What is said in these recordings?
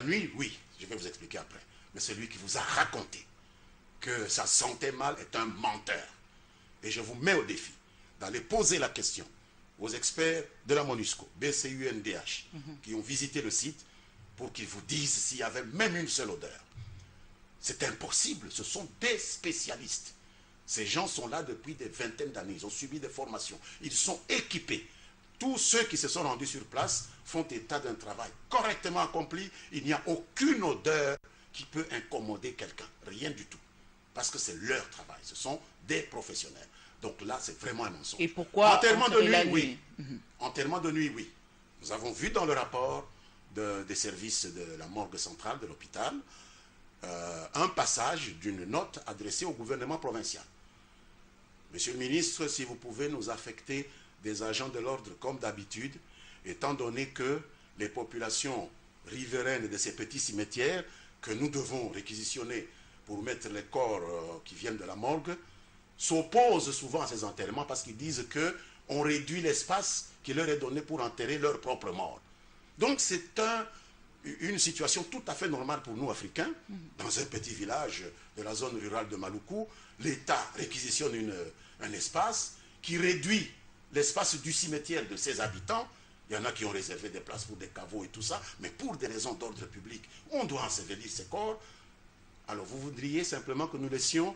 Lui, oui, je vais vous expliquer après. Mais celui qui vous a raconté que sa santé mal est un menteur. Et je vous mets au défi d'aller poser la question aux experts de la MONUSCO, BCUNDH, qui ont visité le site pour qu'ils vous disent s'il y avait même une seule odeur. C'est impossible, ce sont des spécialistes. Ces gens sont là depuis des vingtaines d'années, ils ont subi des formations, ils sont équipés. Tous ceux qui se sont rendus sur place font état d'un travail correctement accompli. Il n'y a aucune odeur qui peut incommoder quelqu'un, rien du tout. Parce que c'est leur travail, ce sont des professionnels. Donc là, c'est vraiment un mensonge. Et pourquoi enterrement de nuit, la nuit? Oui. Enterrement de nuit, oui. Nous avons vu dans le rapport des services de la morgue centrale de l'hôpital un passage d'une note adressée au gouvernement provincial. Monsieur le ministre, si vous pouvez nous affecter des agents de l'ordre comme d'habitude, étant donné que les populations riveraines de ces petits cimetières que nous devons réquisitionner pour mettre les corps qui viennent de la morgue, s'opposent souvent à ces enterrements parce qu'ils disent qu'on réduit l'espace qui leur est donné pour enterrer leurs propres morts. Donc c'est une situation tout à fait normale pour nous, Africains. Dans un petit village de la zone rurale de Maluku, l'État réquisitionne un espace qui réduit l'espace du cimetière de ses habitants. Il y en a qui ont réservé des places pour des caveaux et tout ça, mais pour des raisons d'ordre public, on doit ensevelir ces corps. Alors vous voudriez simplement que nous laissions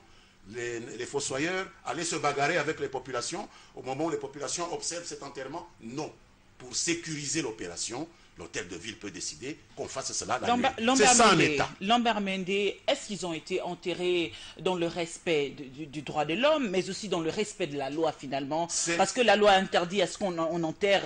les fossoyeurs aller se bagarrer avec les populations au moment où les populations observent cet enterrement? Non. Pour sécuriser l'opération, l'hôtel de ville peut décider qu'on fasse cela la nuit. C'est ça un État. Lambert Mendé, est-ce qu'ils ont été enterrés dans le respect du droit de l'homme, mais aussi dans le respect de la loi finalement? Parce que la loi interdit à ce qu'on enterre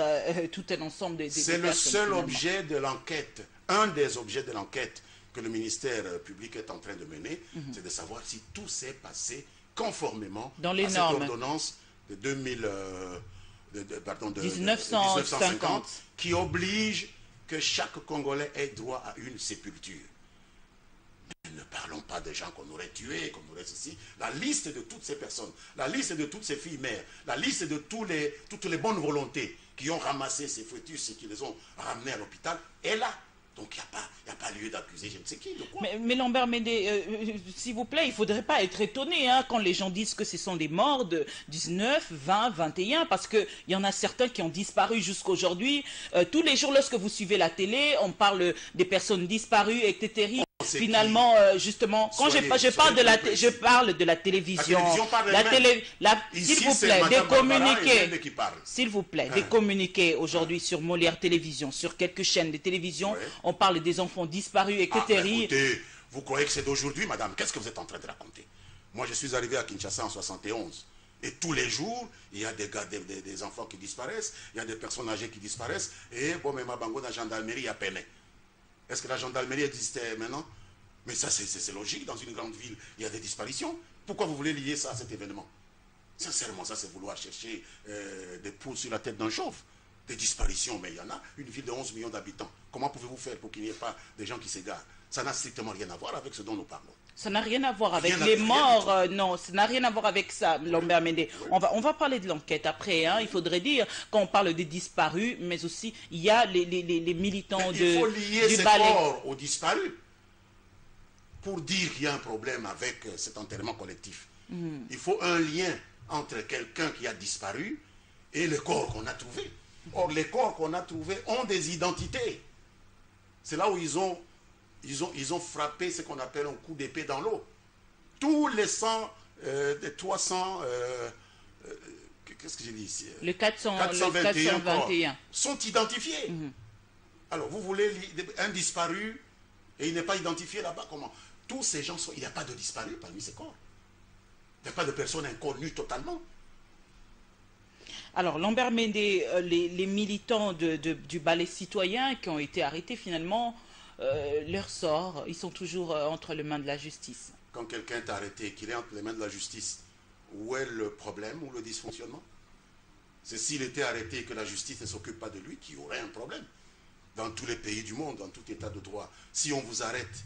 tout un ensemble de C'est le seul objet de l'enquête, un des objets de l'enquête que le ministère public est en train de mener, c'est de savoir si tout s'est passé conformément dans les à cette ordonnance de 1950 qui oblige que chaque Congolais ait droit à une sépulture. Mais ne parlons pas des gens qu'on aurait tués, qu'on aurait ceci. La liste de toutes ces personnes, la liste de toutes ces filles mères, la liste de toutes les bonnes volontés qui ont ramassé ces fœtus et qui les ont ramenés à l'hôpital est là. Donc il n'y a pas lieu d'accuser je ne sais qui de quoi. Mais Lambert Mendé, s'il vous plaît, il ne faudrait pas être étonné quand les gens disent que ce sont des morts de 19, 20, 21, parce qu'il y en a certains qui ont disparu jusqu'à aujourd'hui. Tous les jours, lorsque vous suivez la télé, on parle des personnes disparues, etc. Finalement, justement, quand je parle de la télévision, s'il vous plaît, des communiqués, s'il vous plaît, des communiqués aujourd'hui sur Molière Télévision, sur quelques chaînes de télévision, on parle des enfants disparus, etc. Écoutez, vous croyez que c'est d'aujourd'hui, madame? Qu'est-ce que vous êtes en train de raconter? Moi, je suis arrivé à Kinshasa en 71. Et tous les jours, il y a des enfants qui disparaissent, il y a des personnes âgées qui disparaissent, et bon, mais ma bango, la gendarmerie a peine. Est-ce que la gendarmerie existait maintenant? Mais ça, c'est logique, dans une grande ville, il y a des disparitions. Pourquoi vous voulez lier ça à cet événement? Sincèrement, ça, c'est vouloir chercher des poules sur la tête d'un chauve. Des disparitions, mais il y en a. Une ville de 11 millions d'habitants. Comment pouvez-vous faire pour qu'il n'y ait pas des gens qui s'égarent? Ça n'a strictement rien à voir avec ce dont nous parlons. Ça n'a rien à voir avec les morts, non, ça n'a rien à voir avec ça, Lambert Mendé. On va parler de l'enquête après, il faudrait dire, quand on parle des disparus, mais aussi, il y a les militants du ballet. Il faut lier ces corps aux disparus pour dire qu'il y a un problème avec cet enterrement collectif. Il faut un lien entre quelqu'un qui a disparu et le corps qu'on a trouvé. Or, les corps qu'on a trouvés ont des identités. C'est là où ils ont frappé ce qu'on appelle un coup d'épée dans l'eau. Tous les 300, qu'est-ce que j'ai dit ici? Les 421 corps sont identifiés. Alors, vous voulez un disparu et il n'est pas identifié là-bas, comment? Tous ces gens il n'y a pas de disparu parmi ces corps. Il n'y a pas de personnes inconnues totalement. Alors, Lambert Mendé, les militants du ballet citoyen qui ont été arrêtés, finalement, leur sort, ils sont toujours entre les mains de la justice. Quand quelqu'un est arrêté et qu'il est entre les mains de la justice, où est le problème ou le dysfonctionnement? C'est s'il était arrêté et que la justice ne s'occupe pas de lui qu'il y aurait un problème. Dans tous les pays du monde, dans tout état de droit. Si on vous arrête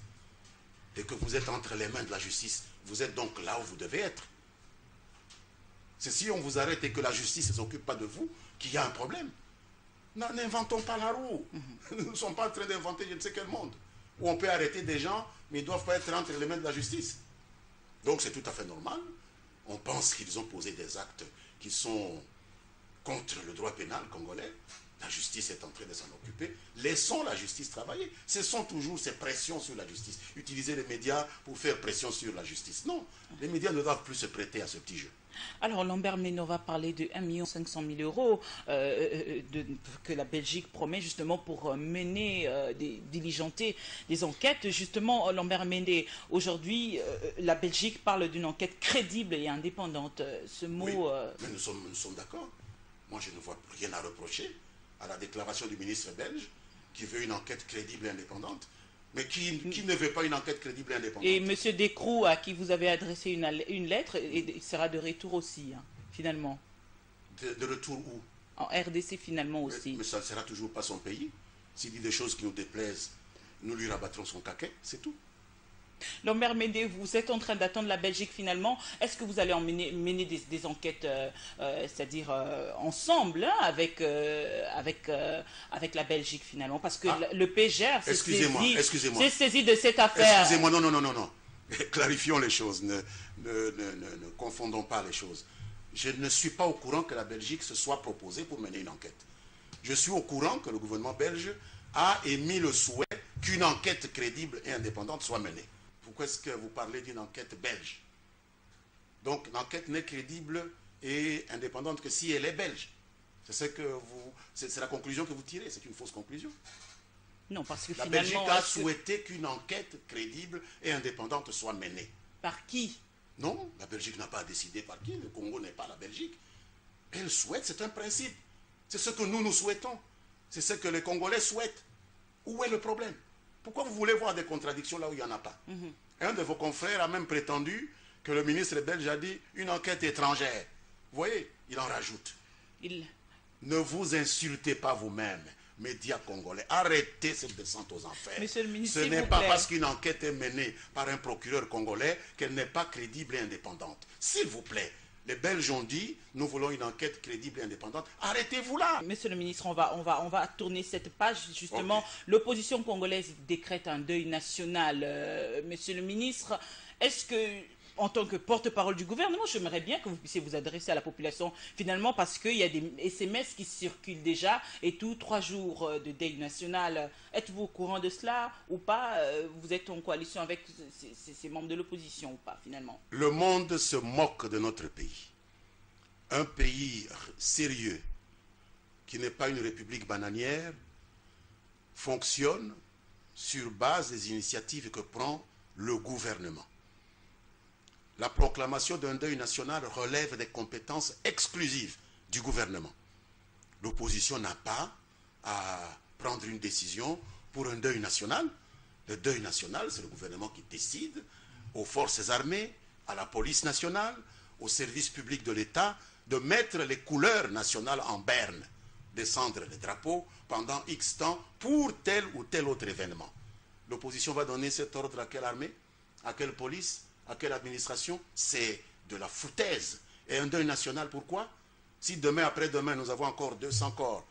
et que vous êtes entre les mains de la justice, vous êtes donc là où vous devez être. C'est si on vous arrête et que la justice ne s'occupe pas de vous qu'il y a un problème. N'inventons pas la roue. Nous ne sommes pas en train d'inventer je ne sais quel monde. où on peut arrêter des gens, mais ils ne doivent pas être entre les mains de la justice. Donc c'est tout à fait normal. On pense qu'ils ont posé des actes qui sont contre le droit pénal congolais. La justice est en train de s'en occuper. Laissons la justice travailler. Ce sont toujours ces pressions sur la justice. Utiliser les médias pour faire pression sur la justice. Non, les médias ne doivent plus se prêter à ce petit jeu. Alors, Lambert Meno va parler de 1 500 000 euros que la Belgique promet justement pour mener, diligenter des enquêtes. Justement, Lambert Meno, aujourd'hui, la Belgique parle d'une enquête crédible et indépendante. Ce mot... Oui, mais nous sommes d'accord. Moi, je ne vois rien à reprocher à la déclaration du ministre belge qui veut une enquête crédible et indépendante. Mais qui ne veut pas une enquête crédible et indépendante? Et M. Descroux, à qui vous avez adressé une lettre, et sera de retour aussi, hein, finalement. De retour où? En RDC, finalement aussi. Mais ça ne sera toujours pas son pays. S'il dit des choses qui nous déplaisent, nous lui rabattrons son caquet, c'est tout. Lambert Médé, vous êtes en train d'attendre la Belgique finalement. Est-ce que vous allez mener des enquêtes, c'est-à-dire ensemble, hein, avec la Belgique finalement? Parce que le PGR s'est saisi de cette affaire. Excusez-moi, non. Clarifions les choses, ne confondons pas les choses. Je ne suis pas au courant que la Belgique se soit proposée pour mener une enquête. Je suis au courant que le gouvernement belge a émis le souhait qu'une enquête crédible et indépendante soit menée. Pourquoi est-ce que vous parlez d'une enquête belge? Donc l'enquête n'est crédible et indépendante que si elle est belge. C'est la conclusion que vous tirez, c'est une fausse conclusion. Non, parce que la finalement... Belgique a souhaité qu'une enquête crédible et indépendante soit menée. Par qui? Non, la Belgique n'a pas décidé par qui, le Congo n'est pas la Belgique. Elle souhaite, c'est un principe. C'est ce que nous souhaitons. C'est ce que les Congolais souhaitent. Où est le problème? Pourquoi vous voulez voir des contradictions là où il n'y en a pas? Un de vos confrères a même prétendu que le ministre belge a dit une enquête étrangère. Vous voyez, il en rajoute. Ne vous insultez pas vous-même, médias congolais. Arrêtez cette descente aux enfers. Monsieur le ministre, ce n'est pas parce qu'une enquête est menée par un procureur congolais qu'elle n'est pas crédible et indépendante. S'il vous plaît. Les Belges ont dit, nous voulons une enquête crédible et indépendante. Arrêtez-vous là. Monsieur le ministre, on va tourner cette page. Justement, okay. L'opposition congolaise décrète un deuil national. Monsieur le ministre, est-ce que, en tant que porte-parole du gouvernement, j'aimerais bien que vous puissiez vous adresser à la population, finalement, parce qu'il y a des SMS qui circulent déjà, et tout, 3 jours de deuil national. Êtes-vous au courant de cela ou pas? Vous êtes en coalition avec ces membres de l'opposition ou pas, finalement? Le monde se moque de notre pays. Un pays sérieux, qui n'est pas une république bananière, fonctionne sur base des initiatives que prend le gouvernement. La proclamation d'un deuil national relève des compétences exclusives du gouvernement. L'opposition n'a pas à prendre une décision pour un deuil national. Le deuil national, c'est le gouvernement qui décide aux forces armées, à la police nationale, aux services publics de l'État, de mettre les couleurs nationales en berne, descendre les drapeaux pendant X temps pour tel ou tel autre événement. L'opposition va donner cet ordre à quelle armée? À quelle police? À quelle administration? C'est de la foutaise. Et un deuil national, pourquoi? Si demain, après-demain, nous avons encore 200 corps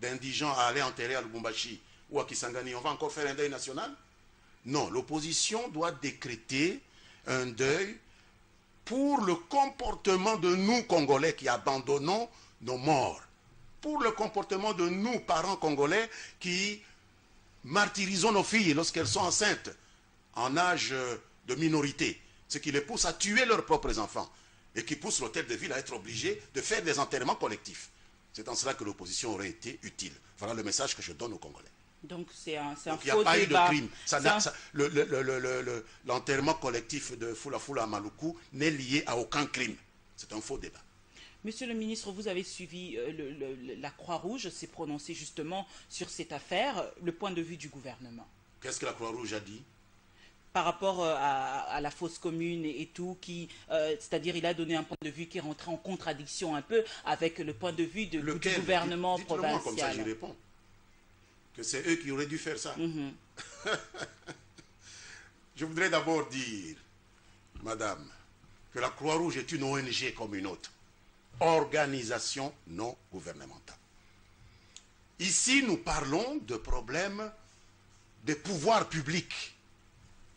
d'indigents à aller enterrer à Lubumbashi ou à Kisangani, on va encore faire un deuil national? Non, l'opposition doit décréter un deuil pour le comportement de nous, Congolais, qui abandonnons nos morts. Pour le comportement de nous, parents congolais, qui martyrisons nos filles lorsqu'elles sont enceintes, en âge de minorité. Ce qui les pousse à tuer leurs propres enfants et qui pousse l'hôtel de ville à être obligé de faire des enterrements collectifs. C'est en cela que l'opposition aurait été utile. Voilà le message que je donne aux Congolais. Donc c'est un faux débat. Il n'y a pas eu de crime. L'enterrement collectif de Fula Fula à Maluku n'est lié à aucun crime. C'est un faux débat. Monsieur le ministre, vous avez suivi, la Croix-Rouge s'est prononcée justement sur cette affaire, le point de vue du gouvernement. Qu'est-ce que la Croix-Rouge a dit? Par rapport à la fosse commune et tout, c'est-à-dire il a donné un point de vue qui est rentré en contradiction un peu avec le point de vue du gouvernement provincial. Dites-le-moi, comme ça j'y réponds. Que c'est eux qui auraient dû faire ça. Je voudrais d'abord dire, madame, que la Croix-Rouge est une ONG comme une autre. Organisation non gouvernementale. Ici, nous parlons de problèmes des pouvoirs publics,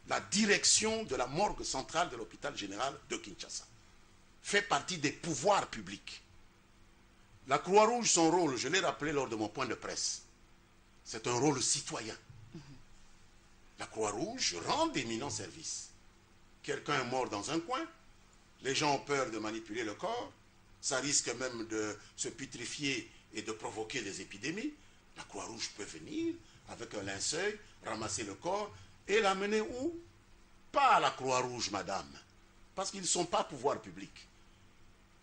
la direction de la morgue centrale de l'hôpital général de Kinshasa fait partie des pouvoirs publics. La Croix-Rouge, son rôle, je l'ai rappelé lors de mon point de presse, c'est un rôle citoyen. La Croix-Rouge rend d'éminents services. Quelqu'un est mort dans un coin, les gens ont peur de manipuler le corps, ça risque même de se putrifier et de provoquer des épidémies. La Croix-Rouge peut venir avec un linceul, ramasser le corps et l'amener où? Pas à la Croix-Rouge, madame, parce qu'ils ne sont pas pouvoir public.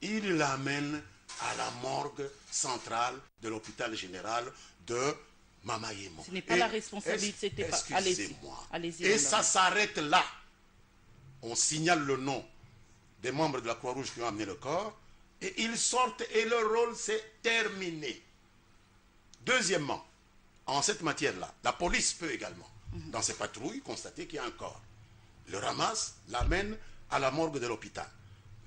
Ils l'amènent à la morgue centrale de l'hôpital général de Mamayemo. Ce n'est pas la responsabilité, c'était pas... Excusez-moi. Allez-y. Et ça s'arrête là. On signale le nom des membres de la Croix-Rouge qui ont amené le corps, et ils sortent et leur rôle s'est terminé. Deuxièmement, en cette matière-là, la police peut également, dans ses patrouilles, constater qu'il y a un corps. Le ramasse, l'amène à la morgue de l'hôpital,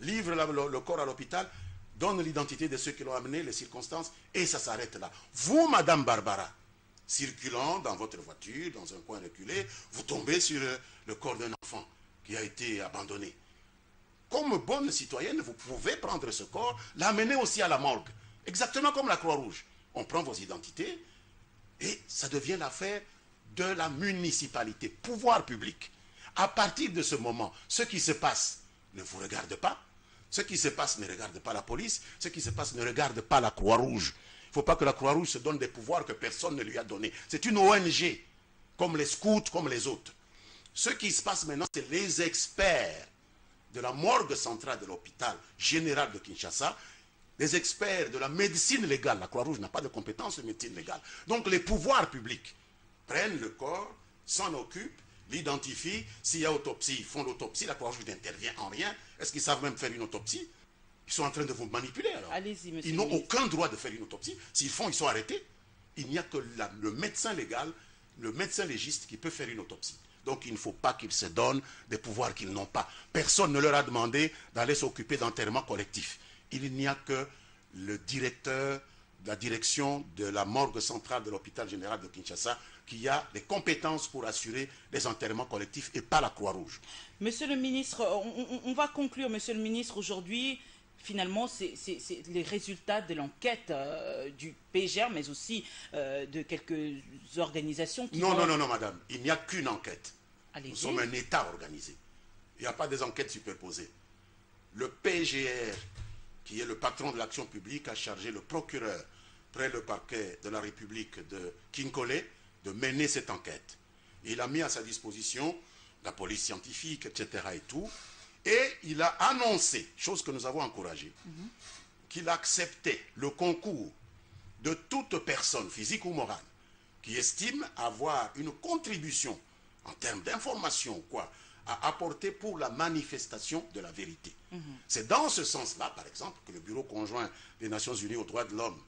livre le corps à l'hôpital, donne l'identité de ceux qui l'ont amené, les circonstances, et ça s'arrête là. Vous, Madame Barbara, circulant dans votre voiture, dans un coin reculé, vous tombez sur le corps d'un enfant qui a été abandonné. Comme bonne citoyenne, vous pouvez prendre ce corps, l'amener aussi à la morgue, exactement comme la Croix-Rouge. On prend vos identités et ça devient l'affaire de la municipalité, pouvoir public. À partir de ce moment, ce qui se passe ne vous regarde pas, ce qui se passe ne regarde pas la police, ce qui se passe ne regarde pas la Croix-Rouge. Il ne faut pas que la Croix-Rouge se donne des pouvoirs que personne ne lui a donnés. C'est une ONG, comme les scouts, comme les autres. Ce qui se passe maintenant, c'est les experts de la morgue centrale de l'hôpital général de Kinshasa, les experts de la médecine légale. La Croix-Rouge n'a pas de compétences de médecine légale. Donc les pouvoirs publics prennent le corps, s'en occupent, l'identifient. S'il y a autopsie, ils font l'autopsie. La Croix-Rouge n'intervient en rien. Est-ce qu'ils savent même faire une autopsie? Ils sont en train de vous manipuler alors. Allez-y, monsieur. Ils n'ont aucun droit de faire une autopsie. S'ils font, ils sont arrêtés. Il n'y a que le médecin légal, le médecin légiste qui peut faire une autopsie. Donc il ne faut pas qu'ils se donnent des pouvoirs qu'ils n'ont pas. Personne ne leur a demandé d'aller s'occuper d'enterrement collectif. Il n'y a que le directeur de la direction de la morgue centrale de l'hôpital général de Kinshasa qui a les compétences pour assurer les enterrements collectifs et pas la Croix-Rouge. Monsieur le ministre, on va conclure, monsieur le ministre, aujourd'hui. Finalement, c'est les résultats de l'enquête du PGR, mais aussi de quelques organisations qui... Non, madame. Il n'y a qu'une enquête. Nous sommes un État organisé. Il n'y a pas des enquêtes superposées. Le PGR, qui est le patron de l'action publique, a chargé le procureur près le parquet de la République de Kinkole de mener cette enquête. Il a mis à sa disposition la police scientifique, etc. et tout. Et il a annoncé, chose que nous avons encouragée, qu'il acceptait le concours de toute personne, physique ou morale, qui estime avoir une contribution en termes d'information, à apporter pour la manifestation de la vérité. C'est dans ce sens-là, par exemple, que le Bureau conjoint des Nations Unies aux droits de l'homme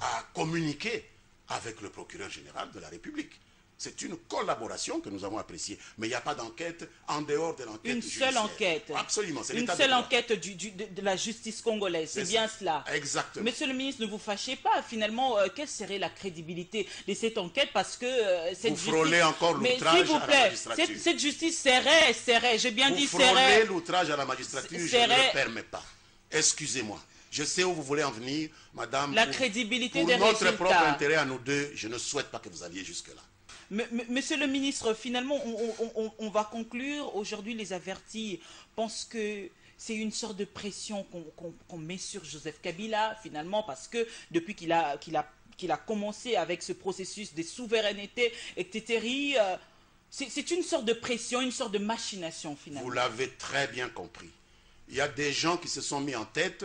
a communiqué avec le procureur général de la République. C'est une collaboration que nous avons appréciée. Mais il n'y a pas d'enquête en dehors de l'enquête judiciaire. Une seule enquête. Absolument. Une seule enquête de la justice congolaise. C'est bien cela. Exactement. Monsieur le ministre, ne vous fâchez pas. Finalement, quelle serait la crédibilité de cette enquête? Parce que cette justice... Vous frôlez encore l'outrage à la magistrature. Cette justice serrait. J'ai bien dit serrait. Vous frôlez l'outrage à la magistrature. Je ne le permets pas. Excusez-moi. Je sais où vous voulez en venir, madame. La crédibilité des résultats. Pour notre propre intérêt à nous deux, je ne souhaite pas que vous alliez jusque-là. Monsieur le ministre, finalement, on va conclure. Aujourd'hui, les avertis pensent que c'est une sorte de pression qu'on met sur Joseph Kabila, finalement, parce que depuis qu'il a commencé avec ce processus de souveraineté, etc., c'est une sorte de pression, une sorte de machination, finalement. Vous l'avez très bien compris. Il y a des gens qui se sont mis en tête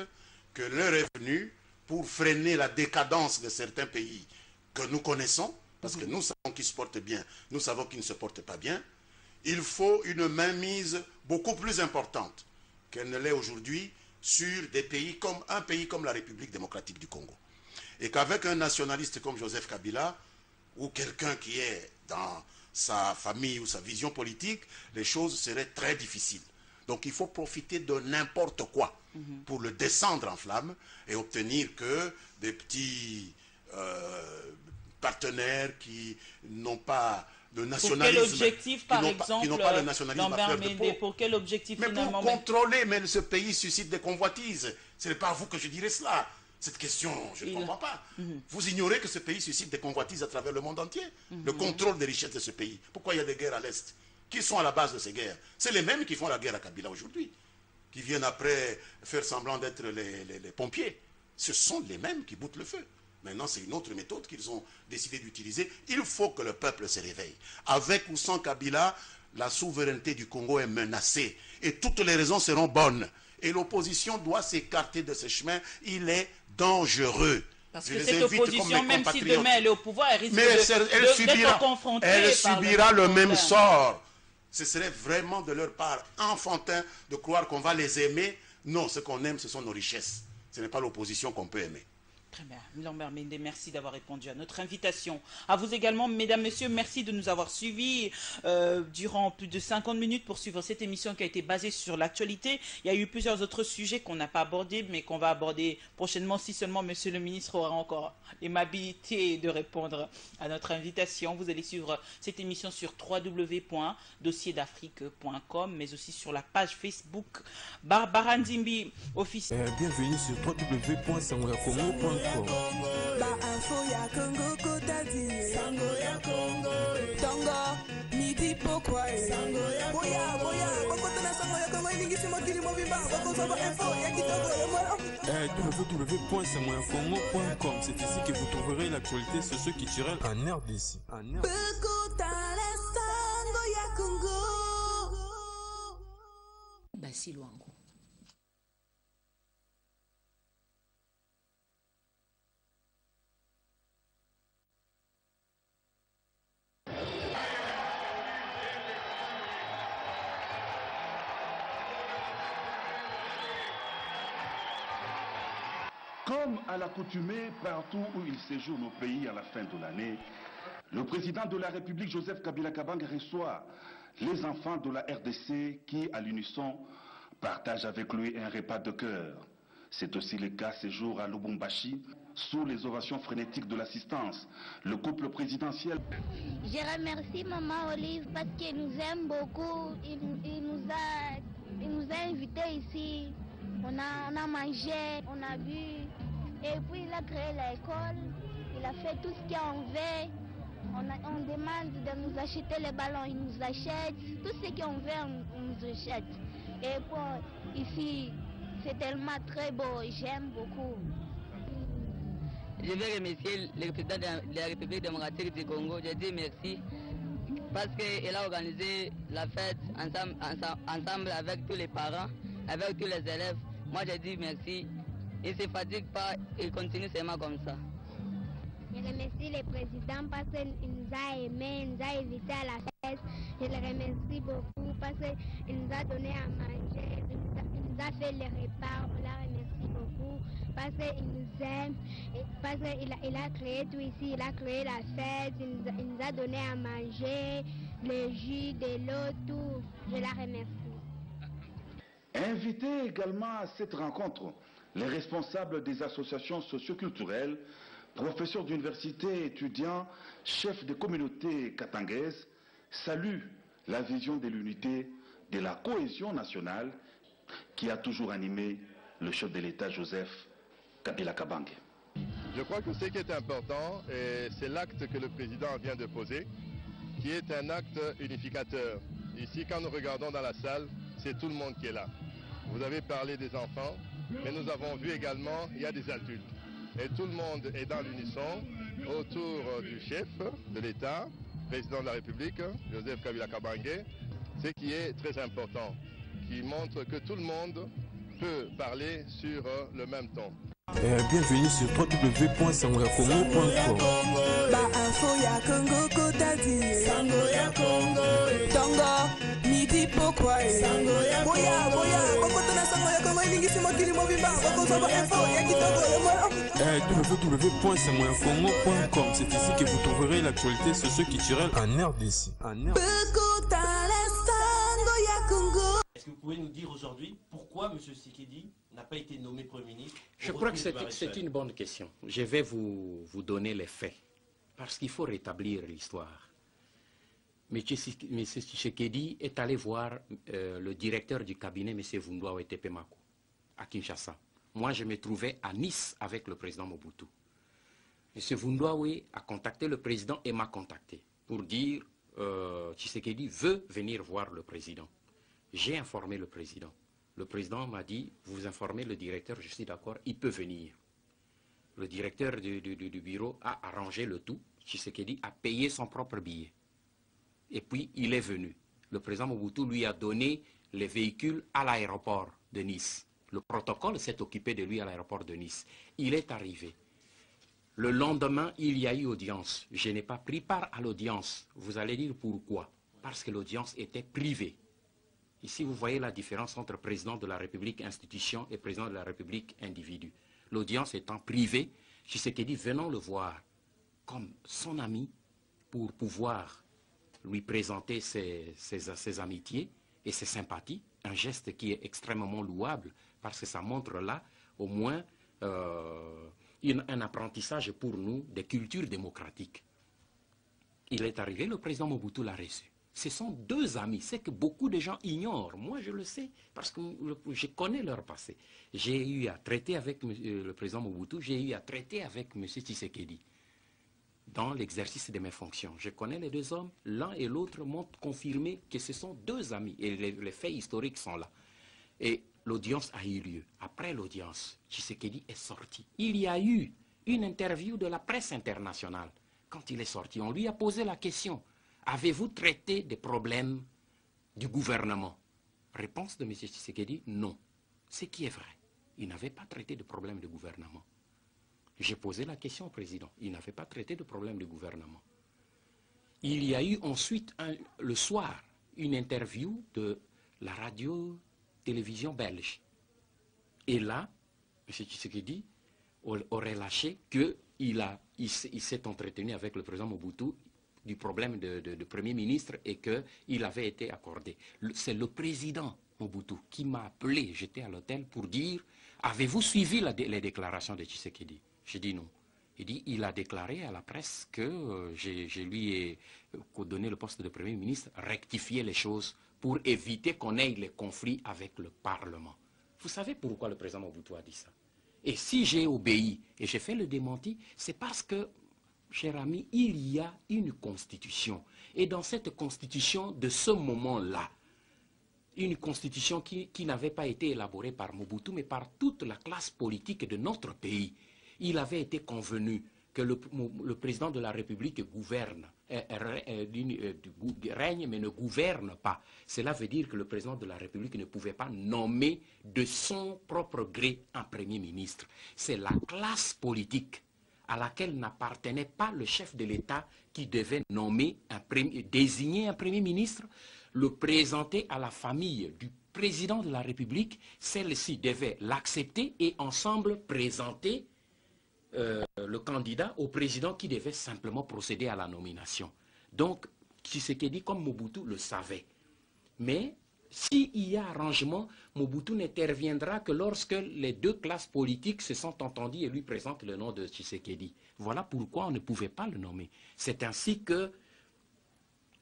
que l'heure est venue pour freiner la décadence de certains pays que nous connaissons, parce que nous savons qu'ils se portent bien, nous savons qu'ils ne se portent pas bien. Il faut une mainmise beaucoup plus importante qu'elle ne l'est aujourd'hui sur des pays comme un pays comme la République démocratique du Congo. Et qu'avec un nationaliste comme Joseph Kabila, ou quelqu'un qui est dans sa famille ou sa vision politique, les choses seraient très difficiles. Donc il faut profiter de n'importe quoi pour le descendre en flammes et obtenir que des petits... partenaires qui n'ont pas de nationalisme. Pour quel objectif, par exemple, qui n'ont pas le nationalisme à fleur de peau. Pour quel objectif mais finalement? Pour contrôler, mais ce pays suscite des convoitises. Ce n'est pas à vous que je dirais cela. Cette question, je ne comprends pas. Vous ignorez que ce pays suscite des convoitises à travers le monde entier. Le contrôle des richesses de ce pays. Pourquoi il y a des guerres à l'Est? Qui sont à la base de ces guerres? C'est les mêmes qui font la guerre à Kabila aujourd'hui. Qui viennent après faire semblant d'être les pompiers. Ce sont les mêmes qui boutent le feu. Maintenant, c'est une autre méthode qu'ils ont décidé d'utiliser. Il faut que le peuple se réveille. Avec ou sans Kabila, la souveraineté du Congo est menacée. Et toutes les raisons seront bonnes. Et l'opposition doit s'écarter de ce chemin. Il est dangereux. Parce que cette opposition, même si demain elle est au pouvoir, elle risque d'être confrontée. Elle subira le même sort. Ce serait vraiment de leur part enfantin de croire qu'on va les aimer. Non, ce qu'on aime, ce sont nos richesses. Ce n'est pas l'opposition qu'on peut aimer. Très bien. Lambert Mende, merci d'avoir répondu à notre invitation. À vous également, mesdames, messieurs, merci de nous avoir suivis durant plus de 50 minutes pour suivre cette émission qui a été basée sur l'actualité. Il y a eu plusieurs autres sujets qu'on n'a pas abordés, mais qu'on va aborder prochainement si seulement monsieur le ministre aura encore l'aimabilité de répondre à notre invitation. Vous allez suivre cette émission sur www.dossierdafrique.com, mais aussi sur la page Facebook Barbara Nzimbi officiel. Bienvenue sur www.sangoyakongo.com. Ba info ya Congo Kotadi. Sango ya Congo. Tongo midi pokwa. Sango ya boya boya. Bakotana sango ya Congo ilingisi mokili mobimba. Bakosoba info ya kitoko ya mwana. www.sangoyakongo.com. C'est ici que vous trouverez l'actualité socio-culturelle en RDC. Bekotale sango ya Congo. Basi Luango. Comme à l'accoutumée, partout où il séjourne au pays à la fin de l'année, le président de la République, Joseph Kabila Kabange, reçoit les enfants de la RDC qui, à l'unisson, partagent avec lui un repas de cœur. C'est aussi le cas ce jour à Lubumbashi, sous les ovations frénétiques de l'assistance. Le couple présidentiel... Je remercie Maman Olive parce qu'elle nous aime beaucoup. Il nous a invités ici. On a mangé, on a bu. Et puis il a créé l'école. Il a fait tout ce qu'on veut. On demande de nous acheter les ballons, il nous achète. Tout ce qu'on veut, on nous achète. Et puis ici, c'est tellement très beau. J'aime beaucoup. Je vais remercier le président de la République démocratique du Congo. Je dis merci parce qu'il a organisé la fête ensemble avec tous les parents, avec tous les élèves. Moi, je dis merci. Il ne se fatigue pas, il continue seulement comme ça. Je remercie le président parce qu'il nous a aimés, il nous a invités à la fête. Je le remercie beaucoup parce qu'il nous a donné à manger, il nous a fait les repas. On la remercie beaucoup parce qu'il nous aime, parce qu'il a créé tout ici, il a créé la fête, il nous a donné à manger, le jus, de l'eau, tout. Je la remercie. Invité également à cette rencontre, les responsables des associations socioculturelles, professeurs d'université, étudiants, chefs de communautés katangaises, saluent la vision de l'unité, de la cohésion nationale qui a toujours animé le chef de l'État Joseph Kabila Kabange. Je crois que ce qui est important, c'est l'acte que le président vient de poser, qui est un acte unificateur. Ici, quand nous regardons dans la salle, c'est tout le monde qui est là. Vous avez parlé des enfants, mais nous avons vu également, il y a des adultes. Et tout le monde est dans l'unisson autour du chef de l'État, président de la République, Joseph Kabila Kabange, ce qui est très important, qui montre que tout le monde peut parler sur le même ton. Bienvenue sur www.sangoyakongo.com. Ba info ya Congo Kotadi. Sango ya Congo. Tongo midi pokwa. Sango ya boya boya. Bakotana sango ya Congo ilingisi mokili mobimba. Bakosoba info ya kitoko ya mwana. www.sangoyakongo.com. C'est ici que vous trouverez l'actualité socio-culturelle en RDC. Bekotale sango ya Congo. Est-ce que vous pouvez nous dire aujourd'hui pourquoi M. Tshisekedi n'a pas été nommé Premier ministre? Je crois que c'est une bonne question. Je vais vous donner les faits. Parce qu'il faut rétablir l'histoire. M. Tshisekedi est allé voir le directeur du cabinet, M. Vundoawe Tepemako, à Kinshasa. Moi, je me trouvais à Nice avec le président Mobutu. M. Vundoawe a contacté le président et m'a contacté pour dire Tshisekedi veut venir voir le président. J'ai informé le président. Le président m'a dit, vous informez le directeur, je suis d'accord, il peut venir. Le directeur du bureau a arrangé le tout. Tshisekedi a payé son propre billet. Et puis, il est venu. Le président Mobutu lui a donné les véhicules à l'aéroport de Nice. Le protocole s'est occupé de lui à l'aéroport de Nice. Il est arrivé. Le lendemain, il y a eu audience. Je n'ai pas pris part à l'audience. Vous allez dire pourquoi? Parce que l'audience était privée. Ici, vous voyez la différence entre président de la République institution et président de la République individu. L'audience étant privée, Tshisekedi venant le voir comme son ami pour pouvoir lui présenter ses amitiés et ses sympathies, un geste qui est extrêmement louable parce que ça montre là au moins un apprentissage pour nous des cultures démocratiques. Il est arrivé, le président Mobutu l'a reçu. Ce sont deux amis, c'est que beaucoup de gens ignorent. Moi, je le sais parce que je connais leur passé. J'ai eu à traiter avec le président Mobutu, j'ai eu à traiter avec M. Tshisekedi dans l'exercice de mes fonctions. Je connais les deux hommes, l'un et l'autre m'ont confirmé que ce sont deux amis et les faits historiques sont là. Et l'audience a eu lieu. Après l'audience, Tshisekedi est sorti. Il y a eu une interview de la presse internationale. Quand il est sorti, on lui a posé la question. Avez-vous traité des problèmes du gouvernement? Réponse de M. Tshisekedi, non. Ce qui est vrai. Il n'avait pas traité de problème de gouvernement. J'ai posé la question au président. Il n'avait pas traité de problème de gouvernement. Il y a eu ensuite, le soir, une interview de la radio-télévision belge. Et là, M. Tshisekedi aurait lâché qu'il s'est entretenu avec le président Mobutu du problème de Premier ministre et qu'il avait été accordé. C'est le président Mobutu qui m'a appelé, j'étais à l'hôtel, pour dire « Avez-vous suivi les déclarations de Tshisekedi ?» J'ai dit non. Il dit, il a déclaré à la presse que je lui ai donné le poste de Premier ministre, rectifier les choses pour éviter qu'on ait les conflits avec le Parlement. Vous savez pourquoi le président Mobutu a dit ça? Et si j'ai obéi et j'ai fait le démenti, c'est parce que, cher ami, il y a une constitution. Et dans cette constitution, de ce moment-là, une constitution qui n'avait pas été élaborée par Mobutu, mais par toute la classe politique de notre pays. Il avait été convenu que le président de la République gouverne, règne mais ne gouverne pas. Cela veut dire que le président de la République ne pouvait pas nommer de son propre gré un Premier ministre. C'est la classe politique à laquelle n'appartenait pas le chef de l'État qui devait désigner un Premier ministre, le présenter à la famille du président de la République. Celle-ci devait l'accepter et ensemble présenter le candidat au président qui devait simplement procéder à la nomination. Donc, Tshisekedi, comme Mobutu, le savait. Mais s'il y a arrangement, Mobutu n'interviendra que lorsque les deux classes politiques se sont entendues et lui présentent le nom de Tshisekedi. Voilà pourquoi on ne pouvait pas le nommer. C'est ainsi que,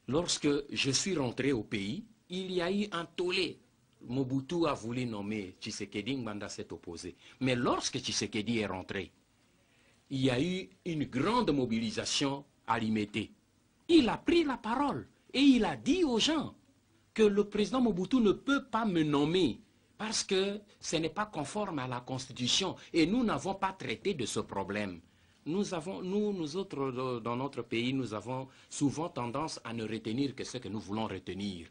lorsque je suis rentré au pays, il y a eu un tollé. Mobutu a voulu nommer Tshisekedi, Nganda s'est opposé. Mais lorsque Tshisekedi est rentré, il y a eu une grande mobilisation à Limete. Il a pris la parole et il a dit aux gens que le président Mobutu ne peut pas me nommer parce que ce n'est pas conforme à la Constitution et nous n'avons pas traité de ce problème. Nous autres, dans notre pays, nous avons souvent tendance à ne retenir que ce que nous voulons retenir.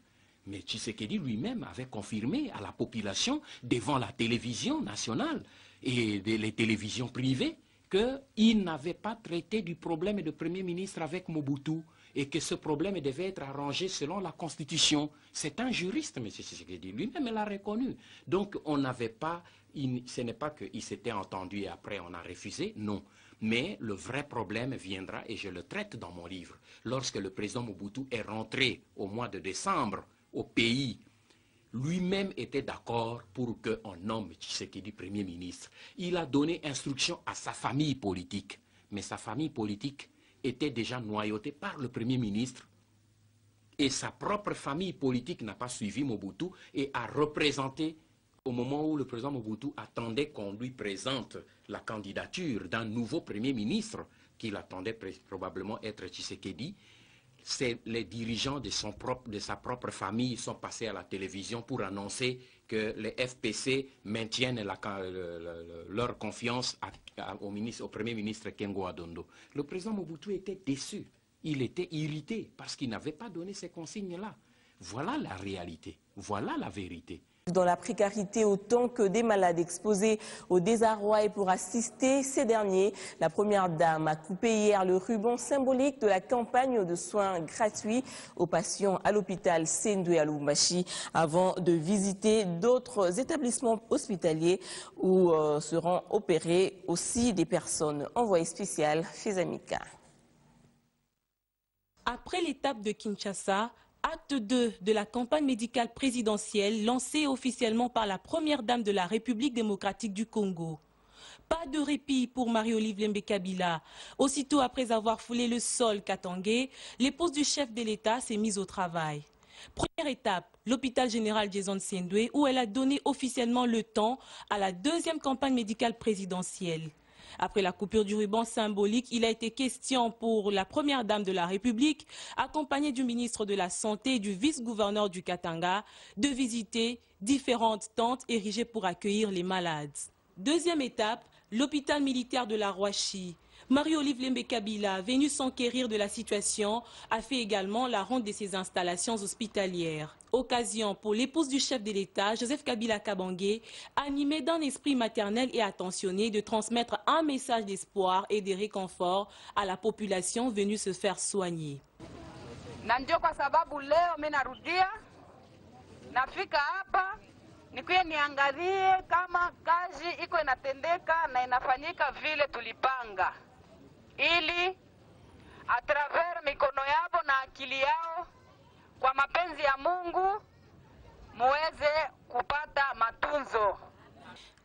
Mais Tshisekedi lui-même avait confirmé à la population devant la télévision nationale et les télévisions privées qu'il n'avait pas traité du problème de Premier ministre avec Mobutu et que ce problème devait être arrangé selon la Constitution. C'est un juriste, M. Tshisekedi, lui-même l'a reconnu. Donc on n'avait pas, ce n'est pas qu'il s'était entendu et après on a refusé, non. Mais le vrai problème viendra, et je le traite dans mon livre, lorsque le président Mobutu est rentré au mois de décembre au pays. Lui-même était d'accord pour qu'on nomme Tshisekedi Premier ministre. Il a donné instruction à sa famille politique. Mais sa famille politique était déjà noyautée par le Premier ministre Et sa propre famille politique n'a pas suivi Mobutu et a représenté, au moment où le président Mobutu attendait qu'on lui présente la candidature d'un nouveau Premier ministre, qu'il attendait probablement être Tshisekedi, les dirigeants de sa propre famille sont passés à la télévision pour annoncer que les FPC maintiennent leur confiance au Premier ministre Kengo Adondo. Le président Mobutu était déçu, il était irrité parce qu'il n'avait pas donné ces consignes-là. Voilà la réalité, voilà la vérité. Dans la précarité autant que des malades exposés au désarroi, et pour assister ces derniers, la première dame a coupé hier le ruban symbolique de la campagne de soins gratuits aux patients à l'hôpital Sendwe à Lubumbashi avant de visiter d'autres établissements hospitaliers où seront opérées aussi des personnes. Envoyé spécial Fezamika. Après l'étape de Kinshasa, acte 2 de la campagne médicale présidentielle lancée officiellement par la première dame de la République démocratique du Congo. Pas de répit pour Marie-Olive Lembe Kabila. Aussitôt après avoir foulé le sol Katangé, l'épouse du chef de l'État s'est mise au travail. Première étape, l'hôpital général Jason Sendwe, où elle a donné officiellement le temps à la deuxième campagne médicale présidentielle. Après la coupure du ruban symbolique, il a été question pour la première dame de la République, accompagnée du ministre de la Santé et du vice-gouverneur du Katanga, de visiter différentes tentes érigées pour accueillir les malades. Deuxième étape, l'hôpital militaire de la Rouachi. Marie-Olive Lembe Kabila, venue s'enquérir de la situation, a fait également la ronde de ses installations hospitalières. Occasion pour l'épouse du chef de l'État, Joseph Kabila Kabange, animée d'un esprit maternel et attentionné, de transmettre un message d'espoir et de réconfort à la population venue se faire soigner. Ndio kwa sababu leo mimi narudia nafika hapa nikuye niangalie kama kazi iko inatendeka na inafanyika vile tulipanga, ili a travers mikono yao na akili yao kwa mapenzi ya Mungu muweze kupata matunzo.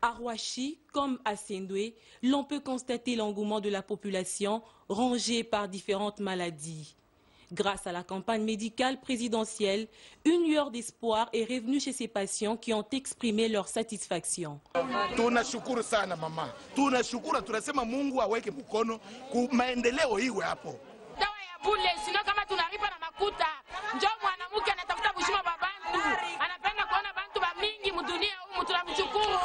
À Rouachi, comme à Sendwe, l'on peut constater l'engouement de la population rongée par différentes maladies. Grâce à la campagne médicale présidentielle, une lueur d'espoir est revenue chez ces patients qui ont exprimé leur satisfaction. Tunashukuru sana mama. Tunashukuru, tunasema Mungu aweke mkono ku maendeleo iwe hapo. Dawa ya bule sino kama tunalipa na makuta. Njoo mwanamke anatafuta kushima babantu. Anapenda kuona bantu ba mingi mdunia humu, tunamshukuru.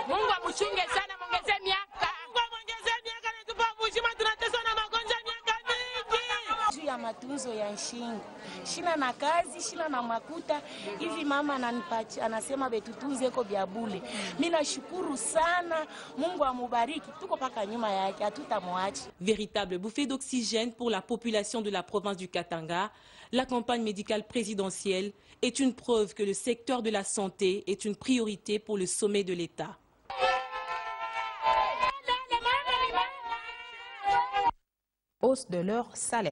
Mungu amchunge sana, muongezee miaka. Mungu amuongezee miaka na tupa kushima, tunateswa na magonjwa miaka mingi. Juu ya matunzo ya shingo. Shina na kazi, shina na makuta. Hivi mama ananipatia, anasema betutunze ko bya bule. Mimi nashukuru sana. Mungu amubariki. Tuko paka nyuma yake, hatutamwacha. Véritable bouffée d'oxygène pour la population de la province du Katanga, la campagne médicale présidentielle est une preuve que le secteur de la santé est une priorité pour le sommet de l'État. Hausse de leur salaire.